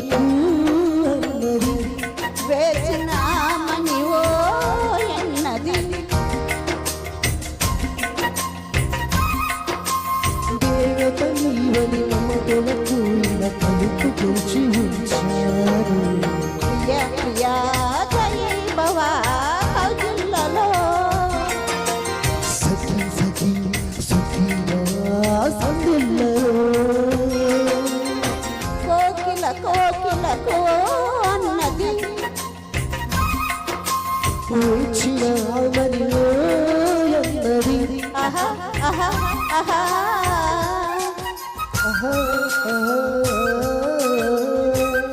కోకిలకు అన్నది వేసినామని ఓ ఎన్నది దేవత నీవని మమతలకు ఇలా తలుపు తెరిచి ఉంచారు. ప్రియ ప్రియా జయ భవా కౌగిళ్ళలో సఖీ సఖీ సఖీగా సందిల్లో కోకిల కోకిలకు అన్నది వచ్చిన ఆమనిలో అన్నది ఆహా ఆహా ఆహా ఆహా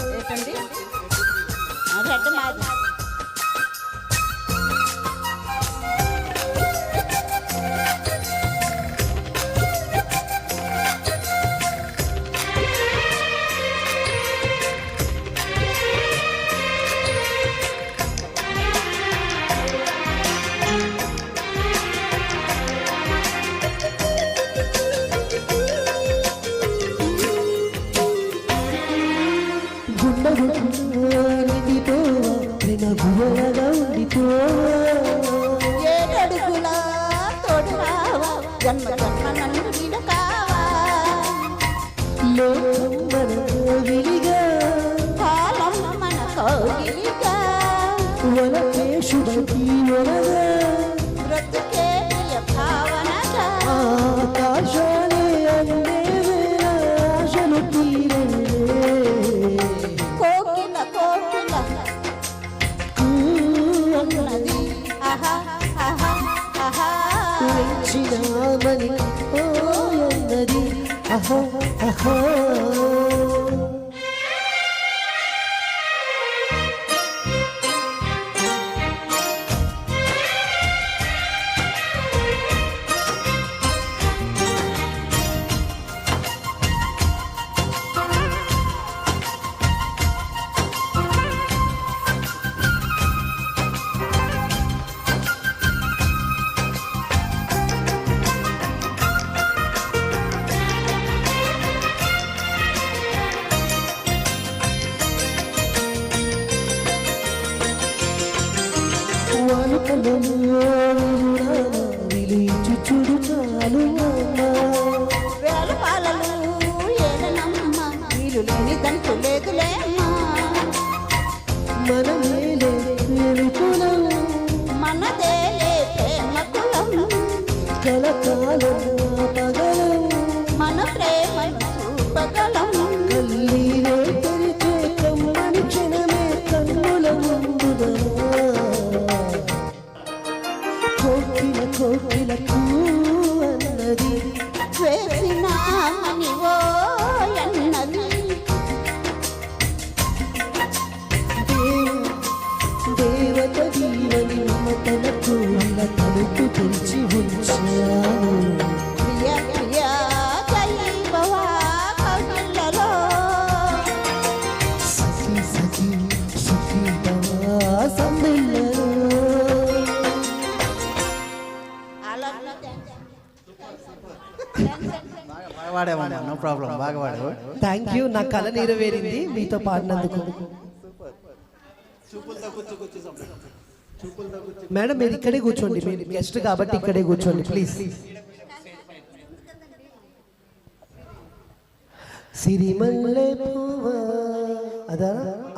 ఏంటండి రెడ్ మాది గుండెతో ప్రేమ గువగా ఉండితో ఏడడుగుల తోడు రావా జన్మ జన్మ నన్ను విడకావా లోకం మన కోవిలిగా కాలం మన కౌగిలిగా వలకే శుభకి వలగా బ్రతుకే ప్రియ భావనగా ఆకాశాలే అందే ఆశలు తీరే కోకిల కోకిల అన్నది ఆహా ఆహా ఆహా పెంచినామని ఓ అన్నది అహా అహా చూడు చాలు వేల పాలలు ఏలనమ్మ వీలు లేని దంటు లేదులేమ్మా మన మేలే కులం మనదేలే ప్రేమ కులం కలకాలం పగలం మన ప్రేమ చూపగలం కన్నీరే తెరిచే కమ్మని క్షణమే కన్నుల ముందుగా కోకిల కోకిలకు అన్నది వేసినామని ఓ ఎన్నది దేవత జీవని మమతలకు ఇలా తలుపు తెరిచి ఉంచాను. ప్రియ ప్రియ జయ భవా కౌగిళ్ళలో సఖీ సఖీ సఖీగా సందిల్లో నో ప్రాబ్లం బాగా వాడావు. Thank you. నా కళ నెరవేరింది మీతో పాడినందుకు. మేడం మీరు ఇక్కడే కూర్చోండి, మీరు గెస్ట్ కాబట్టి ఇక్కడే కూర్చోండి ప్లీజ్. సిరిమల్లె పువ్వా అదా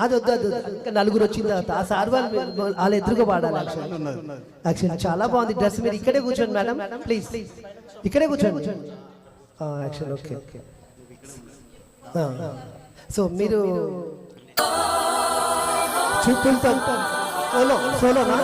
అది వద్దు అది వద్దు. ఇంకా నలుగురు వచ్చిన తర్వాత ఆ సార్ వాళ్ళ ఎదురుగా పాడాలి. యాక్చువల్లీ చాలా బాగుంది డ్రెస్. మీరు ఇక్కడే కూర్చోండి మేడం ప్లీజ్, ఇక్కడే కూర్చోండి. Actual okay okay. సో మీరు చూపులతో సోలోనా